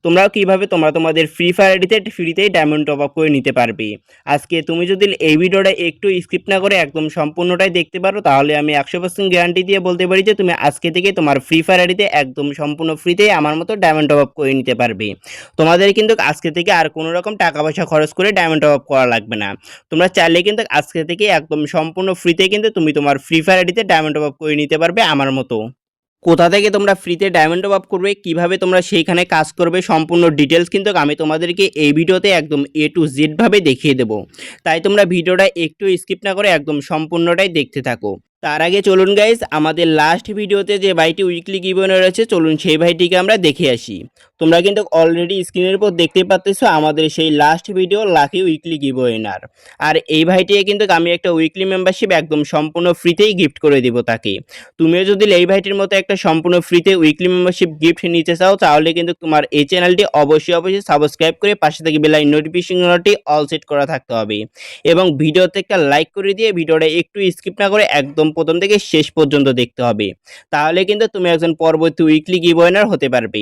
তোমরাও কিভাবে তোমাদের ফ্রি ফায়ার আইডিতে ফ্রিতেই ডায়মন্ড টপ আপ করে নিতে পারবে। আজকে তুমি যদি এই ভিডিওটা একটু স্কিপ না করে একদম সম্পূর্ণটাই দেখতে পারো, তাহলে আমি 100% গ্যারান্টি দিয়ে বলতে পারি যে তুমি আজকে থেকে তোমার ফ্রি ফায়ার আইডিতে একদম সম্পূর্ণ ফ্রিতেই আমার মতো ডায়মন্ড টপ আপ করে নিতে পারবে। তোমাদের কিন্তু আজকে থেকে আর কোনো রকম টাকা পয়সা খরচ করে ডায়মন্ড টপ আপ করা লাগবে না। তোমরা চাইলে কিন্তু আজকে থেকে একদম সম্পূর্ণ ফ্রিতে কিন্তু তুমি তোমার ফ্রি ফায়ার আইডিতে ডায়মন্ড টপ আপ করে নিতে পারবে আমার মতো। কোথা থেকে তোমরা ফ্রিতে ডায়মন্ড টপ আপ করবে, কিভাবে তোমরা সেইখানে কাজ করবে, সম্পূর্ণ ডিটেলস কিন্তু আমি তোমাদেরকে এই ভিডিওতে একদম A to Z ভাবে দেখিয়ে দেবো। তাই তোমরা ভিডিওটা একটু স্কিপ না করে একদম সম্পূর্ণটাই দেখতে থাকো। তার আগে চলুন গাইজ, আমাদের লাস্ট ভিডিওতে যে ভাইটি উইকলি গিভওয়ে রয়েছে, চলুন সেই ভাইটিকে আমরা দেখে আসি। তোমরা কিন্তু অলরেডি স্ক্রিনের উপর দেখতে পাচ্ছ আমাদের সেই লাস্ট ভিডিও লাকি উইকলি গিভওয়েনার। আর এই ভাইটিকে কিন্তু আমি একটা উইকলি মেম্বারশিপ একদম সম্পূর্ণ ফ্রিতেই গিফট করে দিব তাকে। তুমিও যদি এই ভাইটির মতো একটা সম্পূর্ণ ফ্রিতে উইকলি মেম্বারশিপ গিফট নিতে চাও, তাহলে কিন্তু তোমার এই চ্যানেলটি অবশ্যই সাবস্ক্রাইব করে পাশে থেকে বেল আইকন নোটিফিকেশনটি অল সেট করা থাকতে হবে এবং ভিডিওতে একটা লাইক করে দিয়ে ভিডিওটা একটু স্কিপ না করে একদম প্রথম থেকে শেষ পর্যন্ত দেখতে হবে। তাহলে কিন্তু তুমি একজন পরবর্তী উইকলি গিভওয়েনার হতে পারবে।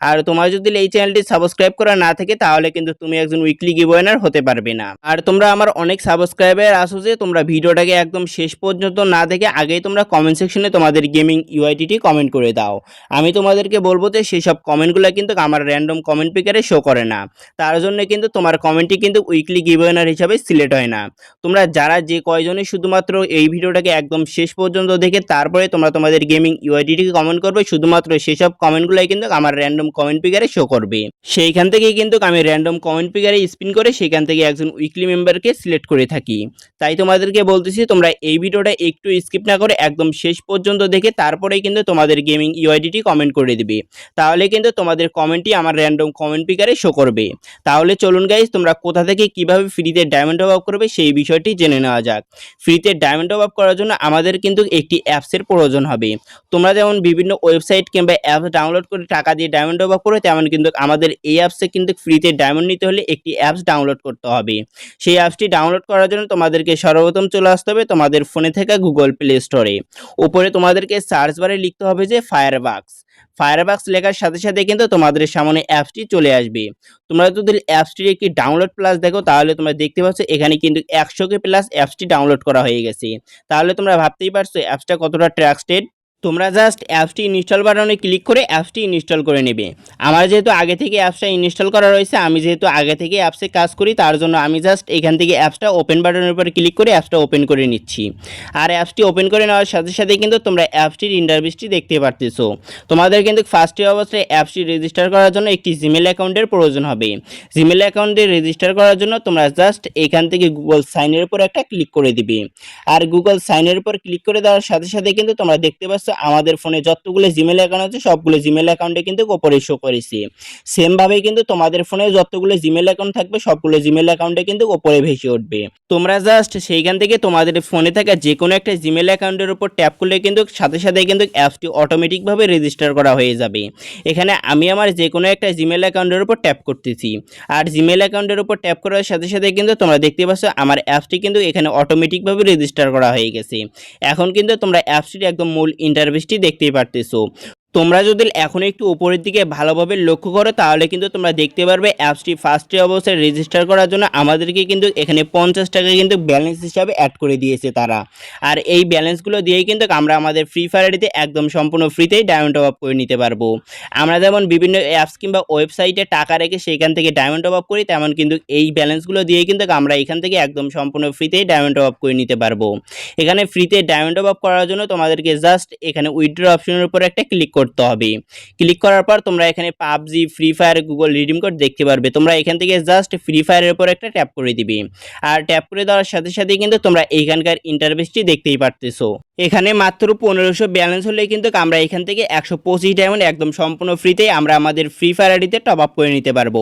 আর তোমার যদি এই চ্যানেলটি সাবস্ক্রাইব করা না থাকে, তাহলে কিন্তু তুমি একজন উইকলি গিভওয়েনার হতে পারবে না। আর তোমরা আমার অনেক সাবস্ক্রাইবার আসো যে তোমরা ভিডিওটাকে একদম শেষ পর্যন্ত না দেখে আগেই তোমরা কমেন্ট সেকশনে তোমাদের গেমিং ইউআইডিটি কমেন্ট করে দাও। আমি তোমাদেরকে বলবো যে সেই সব কমেন্টগুলো কিন্তু আমার র্যান্ডম কমেন্ট পিকারে শো করে না। তার জন্য কিন্তু তোমার কমেন্টটি কিন্তু উইকলি গিভওয়েনার হিসাবে সিলেক্ট হয় না। তোমরা যারা যে কয়জনই শুধুমাত্র এই ভিডিওটাকে একদম শেষ পর্যন্ত দেখে তারপরে তোমরা তোমাদের গেমিং ইউআইডিটিকে কমেন্ট করবে, শুধুমাত্র সেসব কমেন্টগুলোই কিন্তু আমার র্যান্ডম কমেন্ট পিকারে শো করবে। সেইখান থেকেই কিন্তু আমি র্যান্ডম কমেন্ট পিকারে স্পিন করে সেখান থেকে একজন উইকলি মেম্বারকে সিলেক্ট করে থাকি। তাই তোমাদেরকে বলতেছি তোমরা এই ভিডিওটা একটু স্কিপ না করে একদম শেষ পর্যন্ত দেখে তারপরেই কিন্তু তোমাদের গেমিং ইউআইডিটি কমেন্ট করে দিবে। তাহলে কিন্তু তোমাদের কমেন্টই আমার র্যান্ডম কমেন্ট পিকারে শো করবে। তাহলে চলুন গাইজ, তোমরা কোথা থেকে কিভাবে ফ্রিতে ডায়মন্ড টপ আপ করবে সেই বিষয়টি জেনে নেওয়া যাক। ফ্রিতে ডায়মন্ড টপ আপ করার জন্য আমাদের কিন্তু একটি অ্যাপসের প্রয়োজন হবে। তোমরা যেমন বিভিন্ন ওয়েবসাইট কিংবা অ্যাপ ডাউনলোড করে টাকা দিয়ে ডায়মন্ড টপ আপ করো, তেমন কিন্তু আমাদের এই অ্যাপসে কিন্তু ফ্রিতে ডায়মন্ড নিতে হলে একটি অ্যাপস ডাউনলোড করতে হবে। সেই অ্যাপসটি ডাউনলোড করার জন্য তোমাদেরকে সর্বপ্রথম চলে আসতে হবে তোমাদের ফোনে থাকা গুগল প্লে স্টোরে। উপরে তোমাদেরকে সার্চ বারে লিখতে হবে যে ফায়ারবাক্স। ফায়ারবাক্স লেখার সাথে সাথে কিন্তু তোমাদের সামনে অ্যাপসটি চলে আসবে। তোমরা যদি অ্যাপসটির একটি ডাউনলোড প্লাস দেখো, তাহলে তোমরা দেখতে পাচ্ছ এখানে কিন্তু 100 প্লাস অ্যাপসটি ডাউনলোড করা হয়ে গেছে। তাহলে তোমরা ভাবতেই পারছো অ্যাপসটা কতটা ট্রাস্টেড। তোমরা জাস্ট অ্যাপসটি ইনস্টল বাটনে ক্লিক করে অ্যাপসটি ইনস্টল করে নেবে। আমার যেহেতু আগে থেকে অ্যাপসটা ইনস্টল করা রয়েছে, আমি যেহেতু আগে থেকে অ্যাপসে কাজ করি, তার জন্য আমি জাস্ট এখান থেকে অ্যাপসটা ওপেন বাটনের উপরে ক্লিক করে অ্যাপসটা ওপেন করে নিচ্ছি। আর অ্যাপসটি ওপেন করে নেওয়ার সাথে সাথে কিন্তু তোমরা অ্যাপসটির ইন্টারফেসটি দেখতে পারতেছো। তোমাদের কিন্তু ফার্স্টে অবস্থায় অ্যাপসটি রেজিস্টার করার জন্য একটি জিমেল অ্যাকাউন্টের প্রয়োজন হবে। জিমেল অ্যাকাউন্টে রেজিস্টার করার জন্য তোমরা জাস্ট এখান থেকে গুগল সাইনের উপর একটা ক্লিক করে দিবে। আর গুগল সাইনের উপর ক্লিক করে দেওয়ার সাথে সাথে কিন্তু তোমরা দেখতে পাচ্ছ আমাদের ফোনে যতগুলো জিমেল অ্যাকাউন্ট আছে সবগুলো জিমেল অ্যাকাউন্টে কিন্তু উপরে শো করেছে। সেম ভাবে কিন্তু তোমাদের ফোনে যতগুলো জিমেল অ্যাকাউন্ট থাকবে সবগুলো জিমেল অ্যাকাউন্টে কিন্তু উপরে ভেসে উঠবে। তোমরা জাস্ট সেইখান থেকে তোমাদের ফোনে থাকা যে কোনো একটা জিমেল অ্যাকাউন্টের উপর ট্যাপ করলে কিন্তু সাথে সাথে কিন্তু অ্যাপসটি অটোমেটিকভাবে রেজিস্টার করা হয়ে যাবে। এখানে আমি আমার যে কোনো একটা জিমেল অ্যাকাউন্টের উপর ট্যাপ করতেছি। আর জিমেল অ্যাকাউন্টের উপর ট্যাপ করার সাথে সাথে কিন্তু তোমরা দেখতে পাচ্ছ আমার অ্যাপসটি কিন্তু এখানে অটোমেটিকভাবে রেজিস্টার করা হয়ে গেছে। এখন কিন্তু তোমরা অ্যাপসটির একদম মূল ইন্টারফেসটি দেখতেই পারতেছো। তোমরা যদি এখন একটু উপরের দিকে ভালোভাবে লক্ষ্য করো, তাহলে কিন্তু তোমরা দেখতে পারবে অ্যাপসটি ফার্স্টে অবস্থায় রেজিস্টার করার জন্য আমাদেরকে কিন্তু এখানে 50 টাকা কিন্তু ব্যালেন্স হিসাবে অ্যাড করে দিয়েছে তারা। আর এই ব্যালেন্সগুলো দিয়েই কিন্তু আমরা আমাদের ফ্রি ফায়ারটিতে একদম সম্পূর্ণ ফ্রিতেই ডায়মন্ড টপ আপ করে নিতে পারবো। আমরা যেমন বিভিন্ন অ্যাপস কিংবা ওয়েবসাইটে টাকা রেখে সেইখান থেকে ডায়মন্ড টপ আপ করি, তেমন কিন্তু এই ব্যালেন্সগুলো দিয়েই কিন্তু আমরা এখান থেকে একদম সম্পূর্ণ ফ্রিতেই ডায়মন্ড টপ আপ করে নিতে পারবো। এখানে ফ্রিতে ডায়মন্ড টপ আপ করার জন্য তোমাদেরকে জাস্ট এখানে উইথড্র অপশনের উপর একটা ক্লিক করতে হবে। ক্লিক করার পর তোমরা এখানে PUBG, free fire, Google redeem code দেখতে পারবে। তোমরা এখান থেকে জাস্ট ফ্রি ফায়ারের উপর একটা ট্যাপ করে দিবে। আর ট্যাপ করে দেওয়ার সাথে সাথে কিন্তু তোমরা এইখানকার ইন্টারফেসটি দেখতেই পারতেছো। এখানে মাত্র 1500 ব্যালেন্স হলে কিন্তু আমরা এখান থেকে 125 ডায়মন্ড একদম সম্পূর্ণ ফ্রিতে আমরা আমাদের ফ্রি ফায়ার আইডিতে টপ আপ করে নিতে পারবো।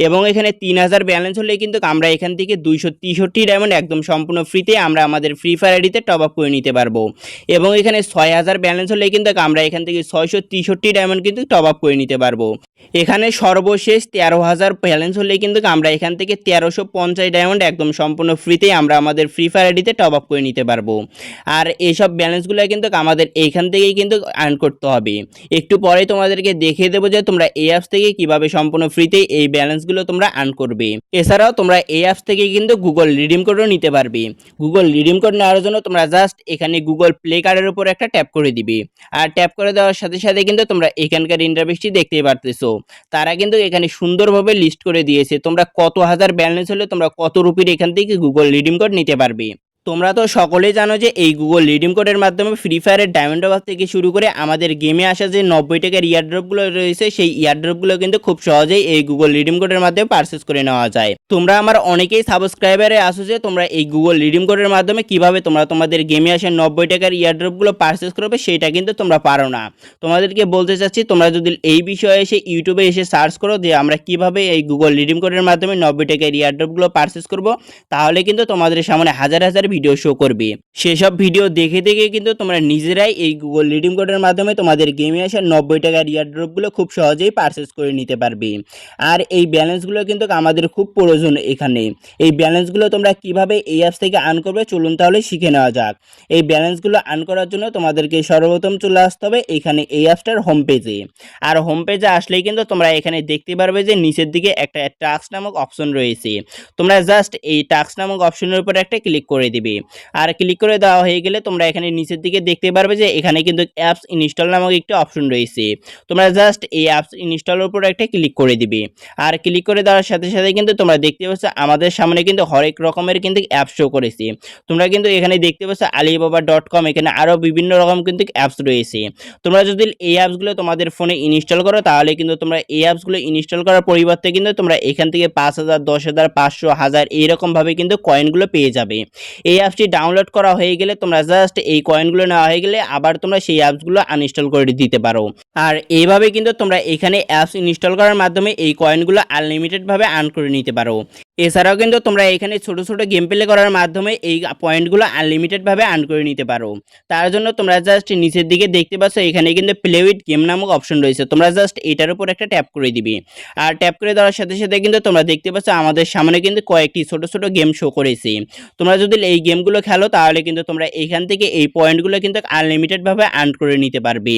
এবং এখানে 3000 ব্যালেন্স হলে কিন্তু আমরা এখান থেকে 263 ডায়মন্ড একদম সম্পূর্ণ ফ্রিতে আমরা আমাদের ফ্রি ফায়ার আইডিতে টপ আপ করে নিতে পারবো। এবং এখানে 6000 ব্যালেন্স হলে কিন্তু আমরা এখান থেকে 663 ডায়মন্ড কিন্তু টপ আপ করে নিতে পারবো। এখানে সর্বশেষ 13,000 ব্যালেন্স হলেই কিন্তু আমরা এখান থেকে 1350 ডায়মন্ড একদম সম্পূর্ণ ফ্রিতেই আমরা আমাদের ফ্রি ফায়ার আইডিতে টপ আপ করে নিতে পারবো। আর এইসব ব্যালেন্সগুলো কিন্তু আমাদের এইখান থেকেই কিন্তু আর্ন করতে হবে। একটু পরে তোমাদেরকে দেখিয়ে দেবো যে তোমরা এই অ্যাপস থেকে কিভাবে সম্পূর্ণ ফ্রিতেই এই ব্যালেন্সগুলো তোমরা আর্ন করবে। এছাড়াও তোমরা এই অ্যাপস থেকে কিন্তু গুগল রিডিম কোডও নিতে পারবে। গুগল রিডিম কোড নেওয়ার জন্য তোমরা জাস্ট এখানে গুগল প্লে কার্ডের উপর একটা ট্যাপ করে দিবে। আর ট্যাপ করে দেওয়ার সাথে সাথে কিন্তু তোমরা এখানকার ইন্টারফেসটি দেখতেই পারতেছো। তারা কিন্তু এখানে সুন্দরভাবে লিস্ট করে দিয়েছে তোমরা কত হাজার ব্যালেন্স হলে তোমরা কত রুপির এখান থেকে গুগল রিডিম কোড নিতে পারবে। তোমরা তো সকলেই জানো যে এই গুগল রিডিম কোডের মাধ্যমে ফ্রি ফায়ারের ডায়মন্ড ওভার থেকে শুরু করে আমাদের গেমে আসা যে 90 টাকার ইয়ারড্রপগুলো রয়েছে সেই ইয়ারড্রপগুলো কিন্তু খুব সহজেই এই গুগল রিডিম কোডের মাধ্যমে পারচেস করে নেওয়া যায়। তোমরা আমার অনেকেই সাবস্ক্রাইবারে আসো যে তোমরা এই গুগল রিডিম কোডের মাধ্যমে কিভাবে তোমরা তোমাদের গেমে আসা 90 টাকার ইয়ারড্রপগুলো পারচেস করবে সেইটা কিন্তু তোমরা পারো না। তোমাদেরকে বলতে চাচ্ছি তোমরা যদি এই বিষয়ে এসে ইউটিউবে এসে সার্চ করো যে আমরা কিভাবে এই গুগল রিডিম কোডের মাধ্যমে 90 টাকার ইয়ারড্রপগুলো পারচেস করব, তাহলে কিন্তু তোমাদের সামনে হাজার হাজার ভিডিও শো করবে। সেসব ভিডিও দেখে দেখে কিন্তু তোমরা নিজেরাই এই গুগল রিডিম কোডের মাধ্যমে তোমাদের গেমে আসা 90 টাকার ইয়ারড্রপগুলো খুব সহজেই পারচেস করে নিতে পারবে। আর এই ব্যালেন্সগুলো কিন্তু আমাদের খুব প্রয়োজন এখানে। এই ব্যালেন্সগুলো তোমরা কিভাবে এই অ্যাপস থেকে আর্ন করবে চলুন তাহলে শিখে নেওয়া যাক। এই ব্যালেন্সগুলো আর্ন করার জন্য তোমাদেরকে সর্বপ্রথম চলে আসতে হবে এখানে এই অ্যাপসটার হোম পেজে। আর হোম পেজে আসলেই কিন্তু তোমরা এখানে দেখতে পারবে যে নিচের দিকে একটা টাস্ক নামক অপশন রয়েছে। তোমরা জাস্ট এই টাস্ক নামক অপশনের উপর একটা ক্লিক করে দিবে। আর ক্লিক করে দেওয়া হয়ে গেলে তোমরা এখানে নিচের দিকে দেখতে পারবে যে এখানে কিন্তু অ্যাপস ইনস্টল নামক একটি অপশন রয়েছে। তোমরা জাস্ট এই অ্যাপস ইনস্টলের উপর একটা ক্লিক করে দিবে। আর ক্লিক করে দেওয়ার সাথে সাথে কিন্তু তোমরা দেখতে পাচ্ছ আমাদের সামনে কিন্তু হরেক রকমের কিন্তু অ্যাপ শো করেছে। তোমরা কিন্তু এখানে দেখতে পাচ্ছ alibaba.com, এখানে আরও বিভিন্ন রকম কিন্তু অ্যাপস রয়েছে। তোমরা যদি এই অ্যাপসগুলো তোমাদের ফোনে ইনস্টল করো তাহলে কিন্তু তোমরা এই অ্যাপসগুলো ইনস্টল করার পরিবর্তে কিন্তু তোমরা এখান থেকে 5,000, 10,000, 500, 1000 এইরকমভাবে কিন্তু কয়েনগুলো পেয়ে যাবে। এই অ্যাপসটি ডাউনলোড করা হয়ে গেলে তোমরা জাস্ট এই কয়েনগুলো নেওয়া হয়ে গেলে আবার তোমরা সেই অ্যাপসগুলো আনইনস্টল করে দিতে পারো। আর এইভাবে কিন্তু তোমরা এখানে অ্যাপস ইনস্টল করার মাধ্যমে এই কয়েনগুলো আনলিমিটেডভাবে আর্ন করে নিতে পারো। এছাড়াও কিন্তু তোমরা এখানে ছোট ছোট গেম প্লে করার মাধ্যমে এই পয়েন্টগুলো আনলিমিটেডভাবে আর্ন করে নিতে পারো। তার জন্য তোমরা জাস্ট নিচের দিকে দেখতে পাচ্ছ এখানে কিন্তু প্লে উইথ গেম নামক অপশন রয়েছে। তোমরা জাস্ট এটার উপর একটা ট্যাপ করে দিবে। আর ট্যাপ করে দেওয়ার সাথে সাথে কিন্তু তোমরা দেখতে পাচ্ছ আমাদের সামনে কিন্তু কয়েকটি ছোট ছোট গেম শো করেছে। তোমরা যদি এই গেমগুলো খেলো তাহলে কিন্তু তোমরা এখান থেকে এই পয়েন্টগুলো কিন্তু আনলিমিটেডভাবে আর্ন করে নিতে পারবে।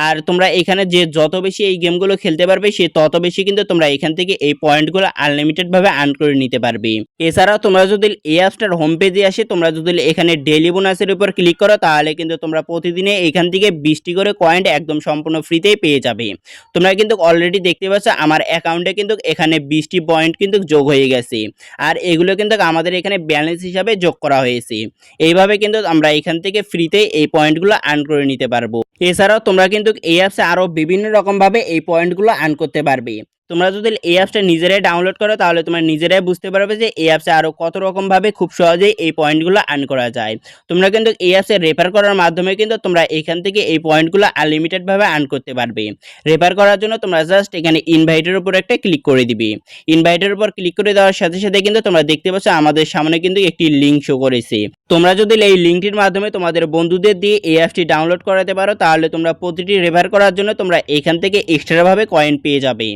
আর তোমরা এখানে যে যত বেশি এই গেমগুলো খেলতে পারবে সে তত বেশি কিন্তু তোমরা এখান থেকে এই পয়েন্টগুলো আনলিমিটেডভাবে আর্ন করে নিতে পারবে। এছাড়াও তোমরা যদি এই অ্যাপসটার হোম পেজে আসে তোমরা যদি এখানে ডেইলি বোনাসের উপর ক্লিক করো তাহলে কিন্তু তোমরা প্রতিদিনে এখান থেকে 20টি করে কয়েন একদম সম্পূর্ণ ফ্রিতেই পেয়ে যাবে। তোমরা কিন্তু অলরেডি দেখতে পাচ্ছ আমার অ্যাকাউন্টে কিন্তু এখানে 20টি পয়েন্ট কিন্তু যোগ হয়ে গেছে। আর এগুলো কিন্তু আমাদের এখানে ব্যালেন্স হিসাবে যোগ করা হয়েছে। এইভাবে কিন্তু আমরা এখান থেকে ফ্রিতে এই পয়েন্টগুলো আর্ন করে নিতে পারবো। এছাড়াও তোমরা কিন্তু এই অ্যাপসে আরও বিভিন্ন রকমভাবে এই পয়েন্টগুলো আর্ন করতে পারবে। তোমরা যদি এই অ্যাপসটা নিজেরাই ডাউনলোড করো তাহলে তোমরা নিজেরাই বুঝতে পারবে যে এই অ্যাপসে আরও কত রকমভাবে খুব সহজেই এই পয়েন্টগুলো আর্ন করা যায়। তোমরা কিন্তু এই অ্যাপসে রেফার করার মাধ্যমে কিন্তু তোমরা এখান থেকে এই পয়েন্টগুলো আনলিমিটেডভাবে আর্ন করতে পারবে। রেফার করার জন্য তোমরা জাস্ট এখানে ইনভাইটের উপর একটা ক্লিক করে দিবে। ইনভাইটের উপর ক্লিক করে দেওয়ার সাথে সাথে কিন্তু তোমরা দেখতে পাচ্ছ আমাদের সামনে কিন্তু একটি লিঙ্ক শো করেছে। তোমরা যদি এই লিঙ্কটির মাধ্যমে তোমাদের বন্ধুদের দিয়ে এই অ্যাপসটি ডাউনলোড করাতে পারো তাহলে তোমরা প্রতিটি রেফার করার জন্য তোমরা এখান থেকে এক্সট্রাভাবে কয়েন পেয়ে যাবে।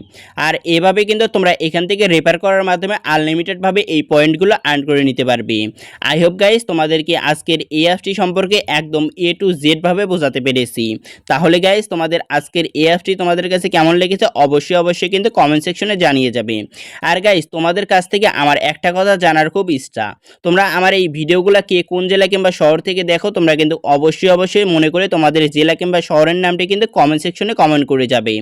আর এভাবে কিন্তু তোমরা এখান থেকে রেফার করার মাধ্যমে আনলিমিটেডভাবে এই পয়েন্টগুলো আর্ন করে নিতে পারবে। আই হোপ গাইস তোমাদেরকে আজকের এই অ্যাপসটি সম্পর্কে একদম A to Z ভাবে বোঝাতে পেরেছি। তাহলে গাইস তোমাদের আজকের এই অ্যাপসটি তোমাদের কাছে কেমন লেগেছে অবশ্যই কিন্তু কমেন্ট সেকশনে জানিয়ে যাবে। আর গাইস তোমাদের কাছ থেকে আমার একটা কথা জানার খুব ইচ্ছা, তোমরা আমার এই ভিডিওগুলো কে কোন জেলা কিংবা শহর থেকে দেখো তোমরা কিন্তু অবশ্যই মনে করে তোমাদের জেলা কিংবা শহরের নামটি কিন্তু কমেন্ট সেকশনে কমেন্ট করে যাবে।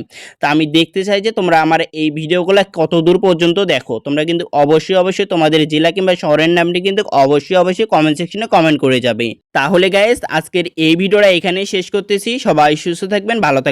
তা আমি দেখতে চাই যে তোমরা আমার এই ভিডিওগুলো কত দূর পর্যন্ত দেখো। তোমরা কিন্তু অবশ্যই তোমাদের জেলা কিংবা শহরের নামটি কিন্তু অবশ্যই কমেন্ট সেকশনে কমেন্ট করে যাবে। তাহলে গাইস আজকের এই ভিডিওটা এখানেই শেষ করতেছি। সবাই সুস্থ থাকবেন, ভালো থাকবেন।